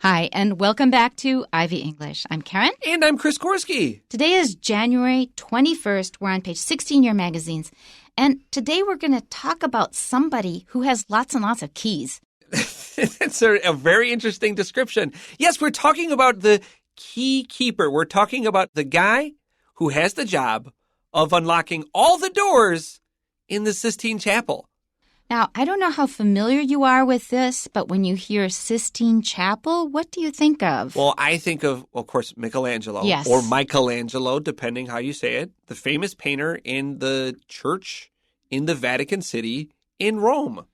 Hi, and welcome back to Ivy English. I'm Karen. And I'm Chris Gorski. Today is January 21st. We're on page 16 in your magazines. And today we're going to talk about somebody who has lots and lots of keys. It's a very interesting description. Yes, we're talking about the key-keeper. We're talking about the guy who has the job of unlocking all the doors in the Sistine Chapel. Now, I don't know how familiar you are with this, but when you hear Sistine Chapel, what do you think of? Well, I think of course, Michelangelo. Yes. Or Michelangelo, depending how you say it, the famous painter in the church in the Vatican City in Rome.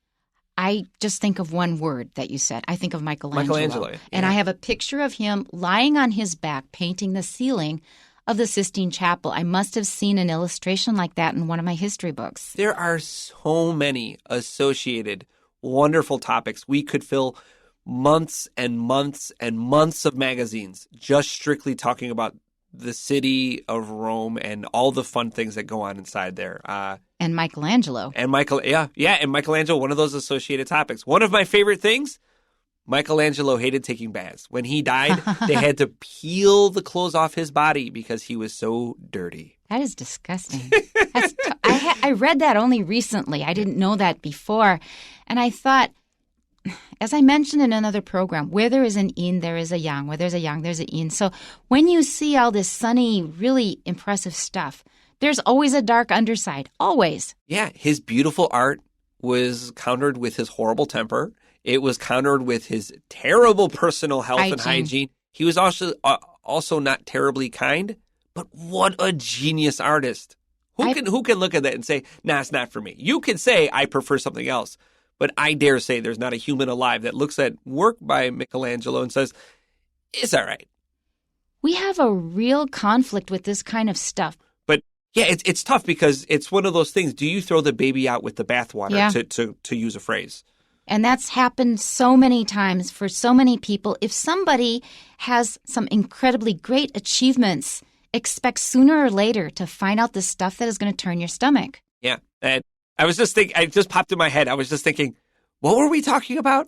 I just think of one word that you said. I think of Michelangelo. Yeah. And I have a picture of him lying on his back painting the ceiling of the Sistine Chapel. I must have seen an illustration like that in one of my history books. There are so many associated wonderful topics. We could fill months and months and months of magazines just strictly talking about the city of Rome and all the fun things that go on inside there. And Michelangelo. And Michelangelo, one of those associated topics. One of my favorite things, Michelangelo hated taking baths. When he died, they had to peel the clothes off his body because he was so dirty. That is disgusting. I read that only recently. I didn't know that before. And I thought, as I mentioned in another program, where there is an yin, there is a yang. Where there's a yang, there's a yin. So when you see all this sunny, really impressive stuff, there's always a dark underside. Always. Yeah, his beautiful art was countered with his horrible temper. It was countered with his terrible personal health and hygiene. He was also not terribly kind, but what a genius artist. Who can look at that and say, nah, it's not for me? You can say, I prefer something else. But I dare say there's not a human alive that looks at work by Michelangelo and says, it's all right. We have a real conflict with this kind of stuff. But yeah, it's tough because it's one of those things. Do you throw the baby out with the bathwater, to use a phrase? And that's happened so many times for so many people. If somebody has some incredibly great achievements, expect sooner or later to find out the stuff that is going to turn your stomach. Yeah. And I was just thinking, it just popped in my head. I was just thinking, what were we talking about?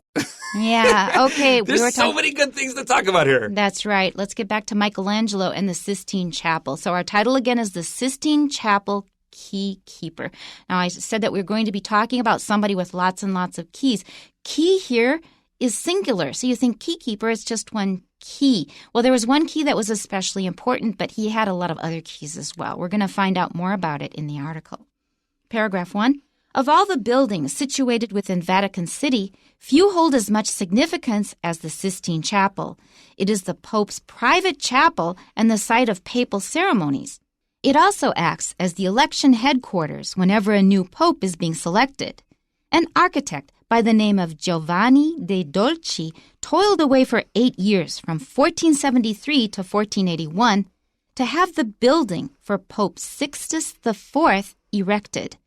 Yeah. Okay. There's so many good things to talk about here. That's right. Let's get back to Michelangelo and the Sistine Chapel. So our title again is the Sistine Chapel Key-Keeper. Now, I said that we're going to be talking about somebody with lots and lots of keys. Key here is singular. So you think key-keeper is just one key. Well, there was one key that was especially important, but he had a lot of other keys as well. We're going to find out more about it in the article. Paragraph 1. Of all the buildings situated within Vatican City, few hold as much significance as the Sistine Chapel. It is the Pope's private chapel and the site of papal ceremonies. It also acts as the election headquarters whenever a new pope is being selected. An architect by the name of Giovanni de' Dolci toiled away for 8 years from 1473 to 1481 to have the building for Pope Sixtus IV erected.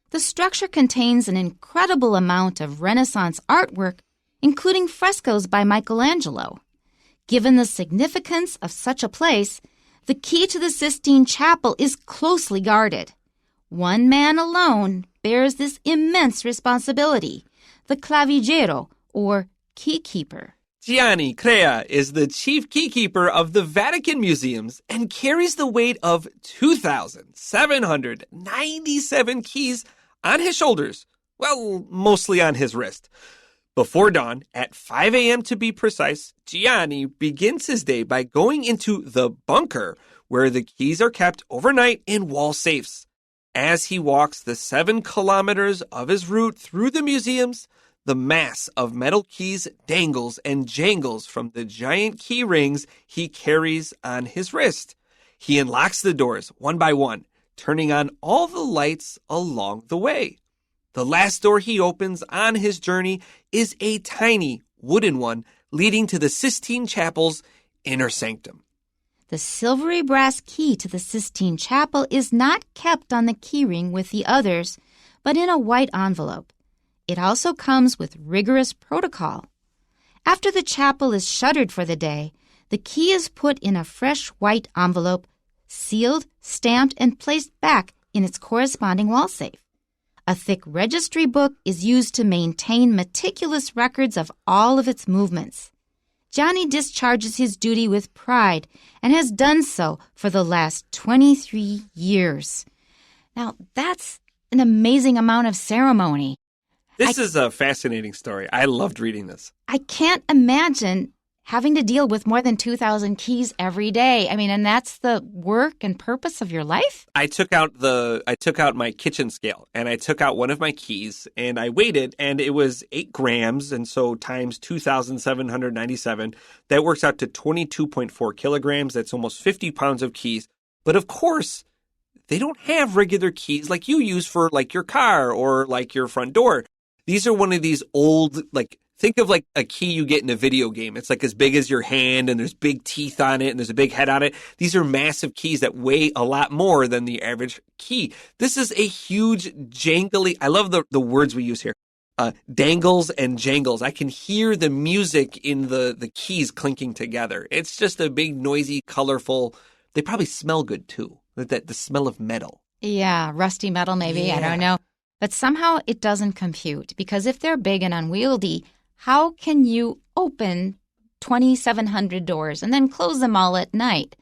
The structure contains an incredible amount of Renaissance artwork, including frescoes by Michelangelo. Given the significance of such a place, the key to the Sistine Chapel is closely guarded. One man alone bears this immense responsibility, the clavigero, or key-keeper. Gianni Crea is the chief keykeeper of the Vatican Museums and carries the weight of 2,797 keys on his shoulders, well, mostly on his wrist. Before dawn, at 5 a.m. to be precise, Gianni begins his day by going into the bunker, where the keys are kept overnight in wall safes. As he walks the 7 kilometers of his route through the museums, the mass of metal keys dangles and jangles from the giant key rings he carries on his wrist. He unlocks the doors one by one, turning on all the lights along the way. The last door he opens on his journey is a tiny wooden one leading to the Sistine Chapel's inner sanctum. The silvery brass key to the Sistine Chapel is not kept on the keyring with the others, but in a white envelope. It also comes with rigorous protocol. After the chapel is shuttered for the day, the key is put in a fresh white envelope, sealed, stamped, and placed back in its corresponding wall safe. A thick registry book is used to maintain meticulous records of all of its movements. Johnny discharges his duty with pride and has done so for the last 23 years. Now, that's an amazing amount of ceremony. This is a fascinating story. I loved reading this. I can't imagine having to deal with more than 2,000 keys every day. I mean, and that's the work and purpose of your life? I took out my kitchen scale and I took out one of my keys and I weighed it and it was 8 grams. And so times 2,797, that works out to 22.4 kilograms. That's almost 50 pounds of keys. But of course, they don't have regular keys like you use for like your car or like your front door. These are one of these old, think of like a key you get in a video game. It's like as big as your hand and there's big teeth on it and there's a big head on it. These are massive keys that weigh a lot more than the average key. This is a huge jangly, I love the words we use here. Dangles and jangles. I can hear the music in the keys clinking together. It's just a big, noisy, colorful, they probably smell good too. The smell of metal. Yeah, rusty metal maybe, Yeah. I don't know. But somehow it doesn't compute because if they're big and unwieldy, how can you open 2,700 doors and then close them all at night?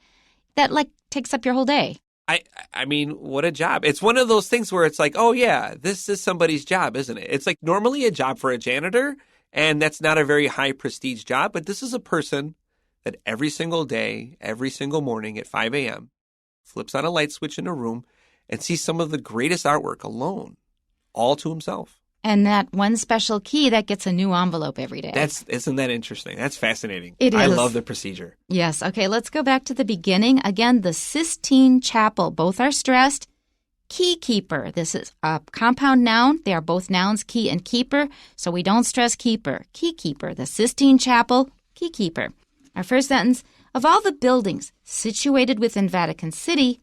That takes up your whole day. I mean, what a job. It's one of those things where it's like, oh yeah, this is somebody's job, isn't it? It's like normally a job for a janitor, and that's not a very high prestige job, but this is a person that every single day, every single morning at 5 a.m. flips on a light switch in a room and sees some of the greatest artwork alone, all to himself. And that one special key that gets a new envelope every day. Isn't that interesting? That's fascinating. It is. I love the procedure. Yes. Okay, let's go back to the beginning. Again, the Sistine Chapel. Both are stressed. Key-Keeper. This is a compound noun. They are both nouns, key and keeper. So we don't stress keeper. Key-Keeper. The Sistine Chapel Key-Keeper. Our first sentence, of all the buildings situated within Vatican City,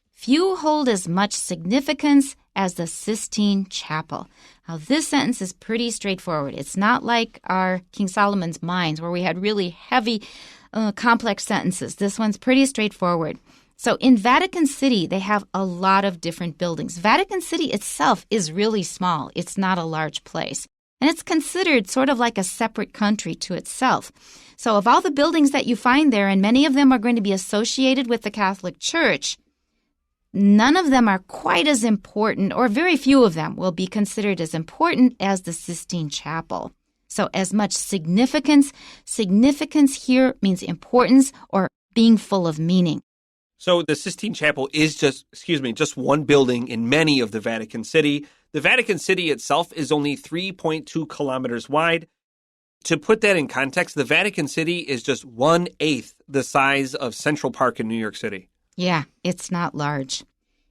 few hold as much significance as the Sistine Chapel. Now, this sentence is pretty straightforward. It's not like our King Solomon's Mines where we had really heavy, complex sentences. This one's pretty straightforward. So in Vatican City, they have a lot of different buildings. Vatican City itself is really small. It's not a large place. And it's considered sort of like a separate country to itself. So of all the buildings that you find there, and many of them are going to be associated with the Catholic Church, none of them are quite as important, or very few of them will be considered as important as the Sistine Chapel. So as much significance here means importance or being full of meaning. So the Sistine Chapel is just one building in many of the Vatican City. The Vatican City itself is only 3.2 kilometers wide. To put that in context, the Vatican City is just 1/8 the size of Central Park in New York City. Yeah, it's not large.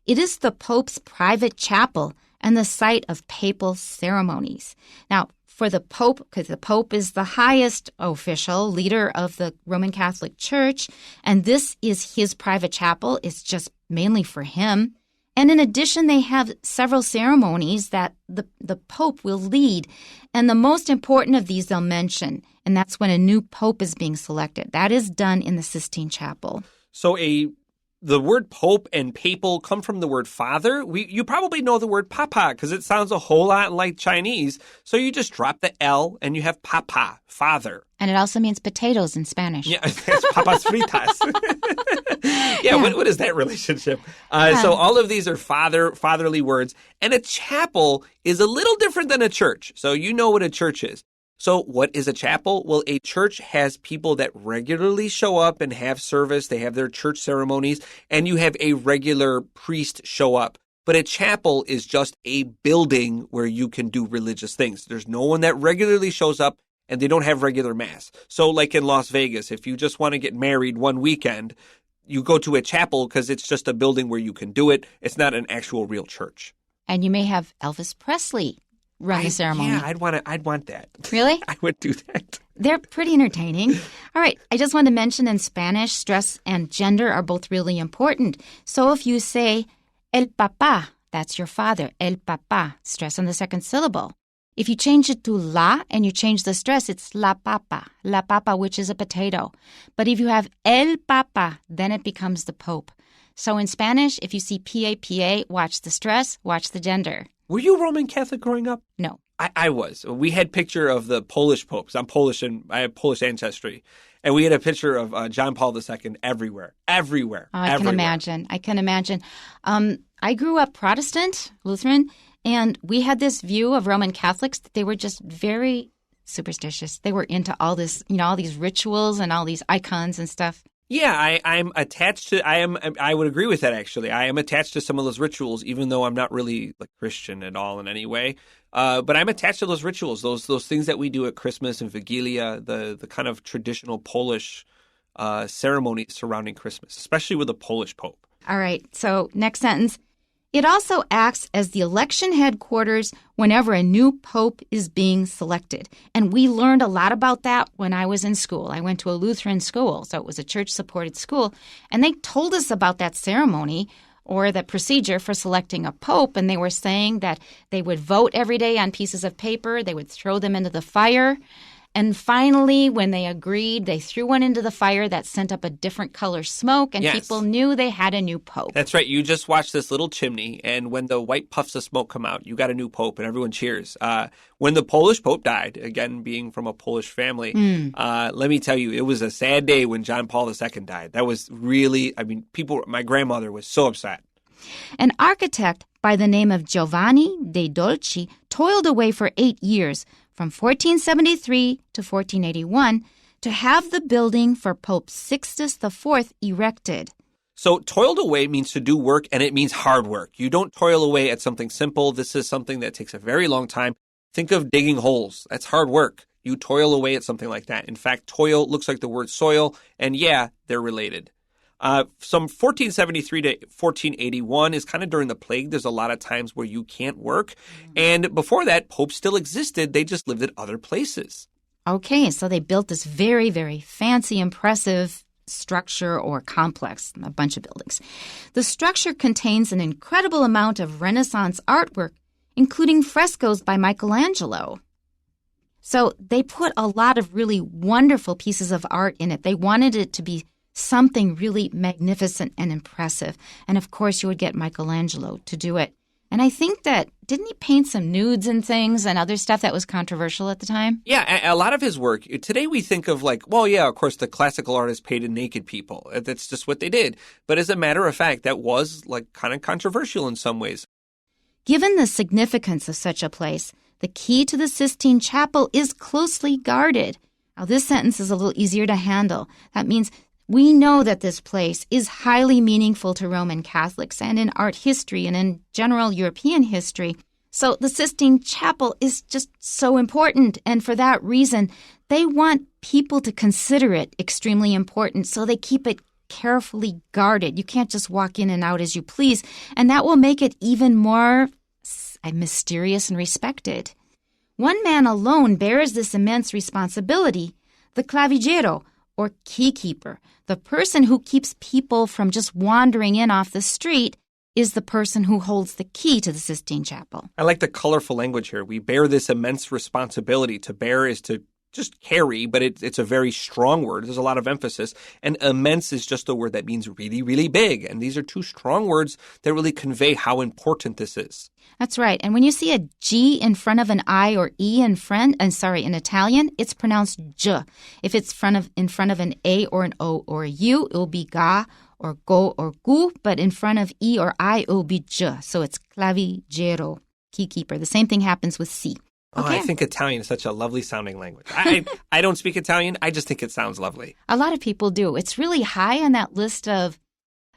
It is the Pope's private chapel and the site of papal ceremonies. Now, for the Pope, because the Pope is the highest official leader of the Roman Catholic Church, and this is his private chapel. It's just mainly for him. And in addition, they have several ceremonies that the Pope will lead. And the most important of these they'll mention, and that's when a new Pope is being selected. That is done in the Sistine Chapel. So the word Pope and papal come from the word father. You probably know the word papa because it sounds a whole lot like Chinese. So you just drop the L and you have papa, father. And it also means potatoes in Spanish. Yeah, that's papas fritas. Yeah. What is that relationship? So all of these are fatherly words. And a chapel is a little different than a church. So you know what a church is. So what is a chapel? Well, a church has people that regularly show up and have service. They have their church ceremonies, and you have a regular priest show up. But a chapel is just a building where you can do religious things. There's no one that regularly shows up, and they don't have regular mass. So like in Las Vegas, if you just want to get married one weekend, you go to a chapel because it's just a building where you can do it. It's not an actual real church. And you may have Elvis Presley run the ceremony. Yeah, I'd want that. Really? I would do that. They're pretty entertaining. All right, I just want to mention in Spanish, stress and gender are both really important. So if you say el papá, that's your father, el papá, stress on the second syllable. If you change it to la and you change the stress, it's la papa, which is a potato. But if you have el papa, then it becomes the Pope. So in Spanish, if you see PAPA, watch the stress, watch the gender. Were you Roman Catholic growing up? No. I was. We had picture of the Polish popes. I'm Polish and I have Polish ancestry. And we had a picture of John Paul II everywhere. Everywhere. Oh, I can imagine. I can imagine. I grew up Protestant, Lutheran, and we had this view of Roman Catholics that they were just very superstitious. They were into all this, all these rituals and all these icons and stuff. Yeah, I'm attached to, I would agree with that, actually. I am attached to some of those rituals, even though I'm not really like Christian at all in any way. But I'm attached to those rituals, those things that we do at Christmas and Vigilia, the kind of traditional Polish ceremonies surrounding Christmas, especially with a Polish Pope. All right, so next sentence. It also acts as the election headquarters whenever a new pope is being selected. And we learned a lot about that when I was in school. I went to a Lutheran school, so it was a church-supported school. And they told us about that ceremony or the procedure for selecting a pope. And they were saying that they would vote every day on pieces of paper. They would throw them into the fire. And finally, when they agreed, they threw one into the fire that sent up a different color smoke, and people knew they had a new pope. That's right. You just watch this little chimney, and when the white puffs of smoke come out, you got a new pope, and everyone cheers. When the Polish pope died, again, being from a Polish family, let me tell you, it was a sad day when John Paul II died. That was really, my grandmother was so upset. An architect by the name of Giovanni de' Dolci toiled away for 8 years, from 1473 to 1481, to have the building for Pope Sixtus IV erected. So toiled away means to do work, and it means hard work. You don't toil away at something simple. This is something that takes a very long time. Think of digging holes. That's hard work. You toil away at something like that. In fact, toil looks like the word soil, and yeah, they're related. From 1473 to 1481 is kind of during the plague. There's a lot of times where you can't work. And before that, popes still existed. They just lived at other places. Okay, so they built this very, very fancy, impressive structure or complex, a bunch of buildings. The structure contains an incredible amount of Renaissance artwork, including frescoes by Michelangelo. So they put a lot of really wonderful pieces of art in it. They wanted it to be something really magnificent and impressive. And of course, you would get Michelangelo to do it. And I think that, didn't he paint some nudes and things and other stuff that was controversial at the time? Yeah, a lot of his work. Today we think of like, well, yeah, of course, the classical artists painted naked people. That's just what they did. But as a matter of fact, that was like kind of controversial in some ways. Given the significance of such a place, the key to the Sistine Chapel is closely guarded. Now, this sentence is a little easier to handle. That means we know that this place is highly meaningful to Roman Catholics and in art history and in general European history. So the Sistine Chapel is just so important. And for that reason, they want people to consider it extremely important. So they keep it carefully guarded. You can't just walk in and out as you please. And that will make it even more mysterious and respected. One man alone bears this immense responsibility, the clavigero, or key-keeper. The person who keeps people from just wandering in off the street is the person who holds the key to the Sistine Chapel. I like the colorful language here. We bear this immense responsibility. To bear is to just carry, but it's a very strong word. There's a lot of emphasis. And immense is just a word that means really, really big. And these are two strong words that really convey how important this is. That's right. And when you see a G in front of an I or E in Italian, it's pronounced J. If it's in front of an A or an O or a U, it will be ga or go or gu. But in front of E or I, it will be J. So it's clavigero, key-keeper. The same thing happens with C. Okay. Oh, I think Italian is such a lovely sounding language. I don't speak Italian. I just think it sounds lovely. A lot of people do. It's really high on that list of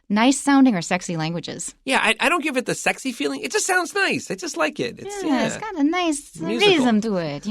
nice sounding or sexy languages. Yeah, I don't give it the sexy feeling. It just sounds nice. I just like it. It's got a nice rhythm to it,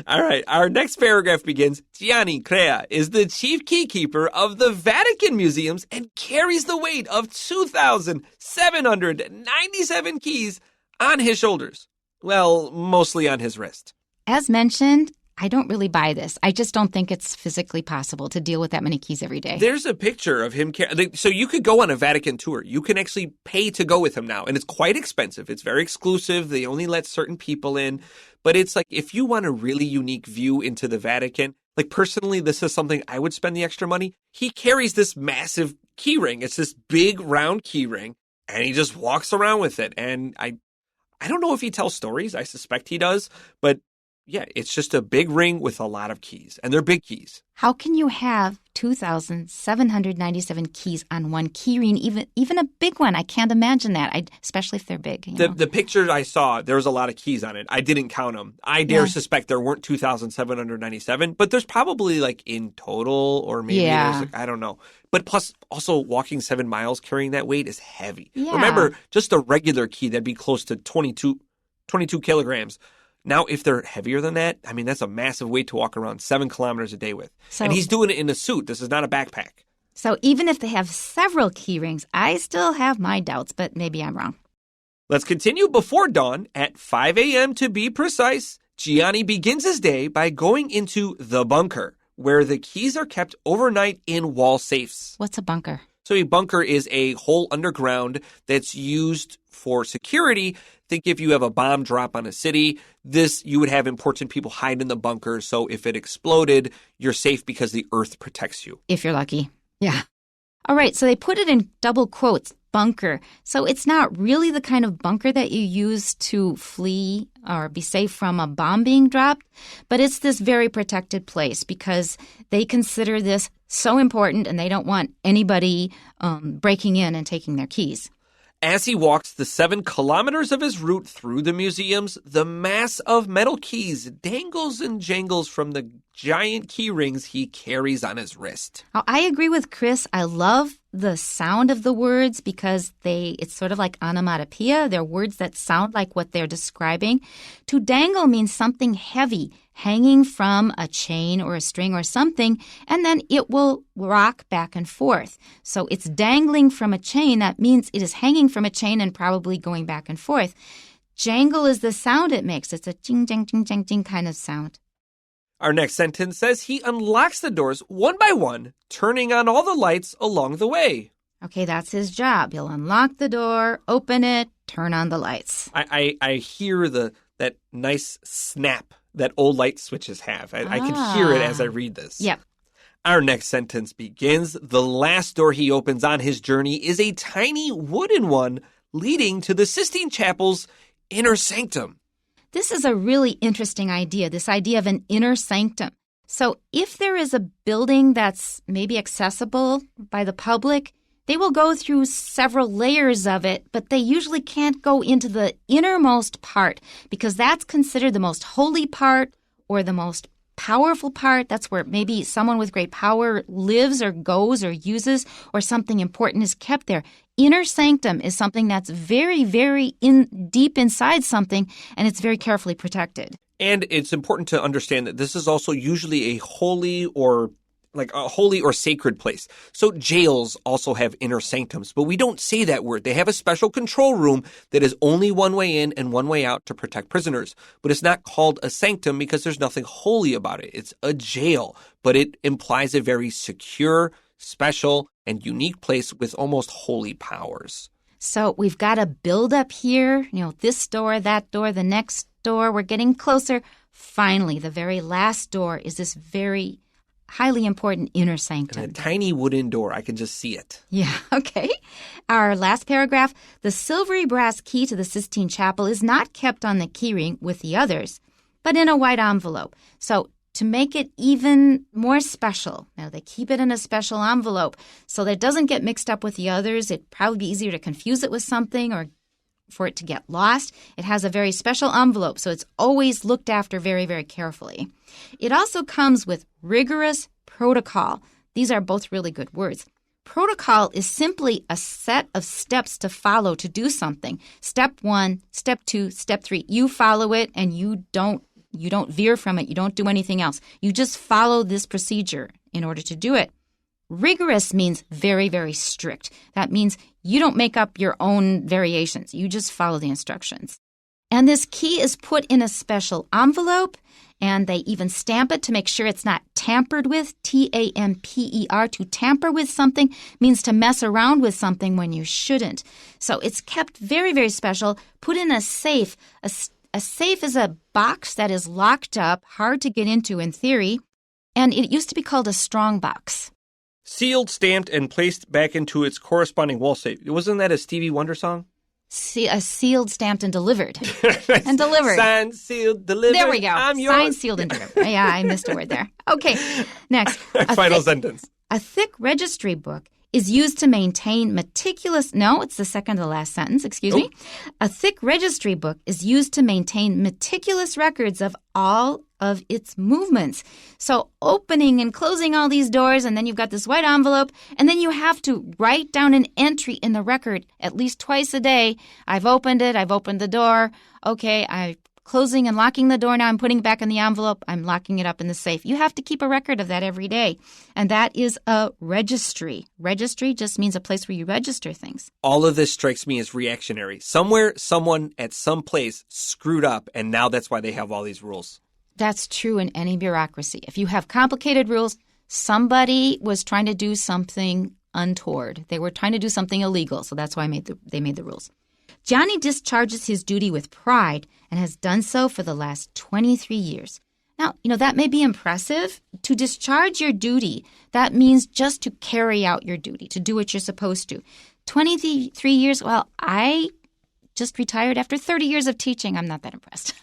All right, our next paragraph begins, Gianni Crea is the chief keykeeper of the Vatican Museums and carries the weight of 2,797 keys on his shoulders. Well, mostly on his wrist. As mentioned, I don't really buy this. I just don't think it's physically possible to deal with that many keys every day. There's a picture of him. So you could go on a Vatican tour. You can actually pay to go with him now. And it's quite expensive. It's very exclusive. They only let certain people in. But it's like if you want a really unique view into the Vatican, like personally, this is something I would spend the extra money. He carries this massive key ring. It's this big round key ring. And he just walks around with it. And I don't know if he tells stories. I suspect he does. But Yeah, it's just a big ring with a lot of keys, and they're big keys. How can you have 2,797 keys on one key ring, even a big one? I can't imagine that, especially if they're big. The pictures I saw, there was a lot of keys on it. I didn't count them. I dare suspect there weren't 2,797, but there's probably like in total, or maybe there's like, I don't know. But plus, also walking 7 miles carrying that weight is heavy. Yeah. Remember, just a regular key, that'd be close to 22 kilograms. Now, if they're heavier than that, I mean, that's a massive weight to walk around 7 kilometers a day with. And he's doing it in a suit. This is not a backpack. So even if they have several key rings, I still have my doubts, but maybe I'm wrong. Let's continue. Before dawn, at 5 a.m. to be precise, Gianni begins his day by going into the bunker, where the keys are kept overnight in wall safes. What's a bunker? So a bunker is a hole underground that's used for security. Think if you have a bomb drop on a city, you would have important people hide in the bunker. So if it exploded, you're safe because the earth protects you. If you're lucky. Yeah. All right. So they put it in double quotes, bunker. So it's not really the kind of bunker that you use to flee or be safe from a bomb being dropped, but it's this very protected place because they consider this so important and they don't want anybody breaking in and taking their keys. As he walks the 7 kilometers of his route through the museums, the mass of metal keys dangles and jangles from the giant key rings he carries on his wrist. Oh, I agree with Chris. I love the sound of the words because it's sort of like onomatopoeia. They're words that sound like what they're describing. To dangle means something heavy, hanging from a chain or a string or something, and then it will rock back and forth. So it's dangling from a chain. That means it is hanging from a chain and probably going back and forth. Jangle is the sound it makes. It's a jing, jing, jing, jing, jing kind of sound. Our next sentence says he unlocks the doors one by one, turning on all the lights along the way. Okay, that's his job. He'll unlock the door, open it, turn on the lights. I hear that nice snap that old light switches have. I can hear it as I read this. Yep. Our next sentence begins. The last door he opens on his journey is a tiny wooden one leading to the Sistine Chapel's inner sanctum. This is a really interesting idea, this idea of an inner sanctum. So if there is a building that's maybe accessible by the public, they will go through several layers of it, but they usually can't go into the innermost part because that's considered the most holy part or the most powerful part. That's where maybe someone with great power lives or goes or uses, or something important is kept there. Inner sanctum is something that's very, very deep inside something, and it's very carefully protected. And it's important to understand that this is also usually a holy or sacred place. So jails also have inner sanctums, but we don't say that word. They have a special control room that is only one way in and one way out to protect prisoners. But it's not called a sanctum because there's nothing holy about it. It's a jail, but it implies a very secure, special, and unique place with almost holy powers. So we've got a build up here, this door, that door, the next door. We're getting closer. Finally, the very last door is this very highly important inner sanctum. And a tiny wooden door. I can just see it. Yeah, okay. Our last paragraph, the silvery brass key to the Sistine Chapel is not kept on the keyring with the others, but in a white envelope. So to make it even more special, now they keep it in a special envelope so that it doesn't get mixed up with the others. It'd probably be easier to confuse it with something or for it to get lost. It has a very special envelope, so it's always looked after very, very carefully. It also comes with rigorous protocol. These are both really good words. Protocol is simply a set of steps to follow to do something. Step 1, step 2, step 3. You follow it and you don't veer from it. You don't do anything else. You just follow this procedure in order to do it. Rigorous means very, very strict. That means you don't make up your own variations. You just follow the instructions. And this key is put in a special envelope, and they even stamp it to make sure it's not tampered with, T-A-M-P-E-R. To tamper with something means to mess around with something when you shouldn't. So it's kept very, very special, put in a safe. A safe is a box that is locked up, hard to get into in theory, and it used to be called a strong box. Sealed, stamped, and placed back into its corresponding wall safe. Wasn't that a Stevie Wonder song? sealed, stamped, and delivered. And delivered. Signed, sealed, delivered. There we go. I'm yours. Signed, sealed, and delivered. Yeah, I missed a word there. Okay, next. Final sentence. A thick registry book is used to maintain meticulous... No, it's the second to last sentence. Excuse me. A thick registry book is used to maintain meticulous records of all of its movements. So opening and closing all these doors, and then you've got this white envelope, and then you have to write down an entry in the record at least twice a day. I've opened it. I've opened the door. Okay, I'm closing and locking the door. Now I'm putting it back in the envelope. I'm locking it up in the safe. You have to keep a record of that every day. And that is a registry. Registry just means a place where you register things. All of this strikes me as reactionary. Somewhere, someone at some place screwed up, and now that's why they have all these rules. That's true in any bureaucracy. If you have complicated rules, somebody was trying to do something untoward. They were trying to do something illegal, so that's why they made the rules. Gianni discharges his duty with pride and has done so for the last 23 years. Now, that may be impressive. To discharge your duty, that means just to carry out your duty, to do what you're supposed to. 23 years, well, I just retired after 30 years of teaching. I'm not that impressed.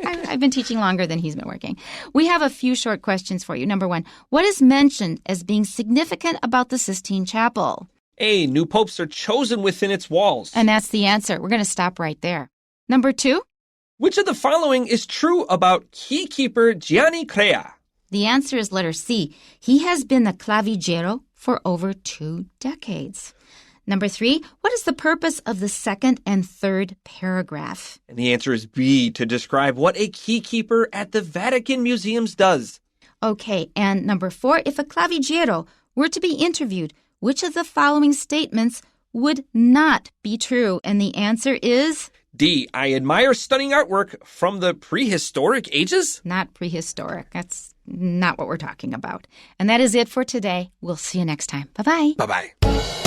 I've been teaching longer than he's been working. We have a few short questions for you. Number one, what is mentioned as being significant about the Sistine Chapel? A, new popes are chosen within its walls. And that's the answer. We're going to stop right there. Number two, which of the following is true about key-keeper Gianni Crea? The answer is letter C. He has been the clavigero for over 2 decades. Number three, what is the purpose of the second and third paragraph? And the answer is B, to describe what a key-keeper at the Vatican museums does. Okay, and number four, if a clavigero were to be interviewed, which of the following statements would not be true? And the answer is... D, I admire stunning artwork from the prehistoric ages? Not prehistoric. That's not what we're talking about. And that is it for today. We'll see you next time. Bye-bye. Bye-bye.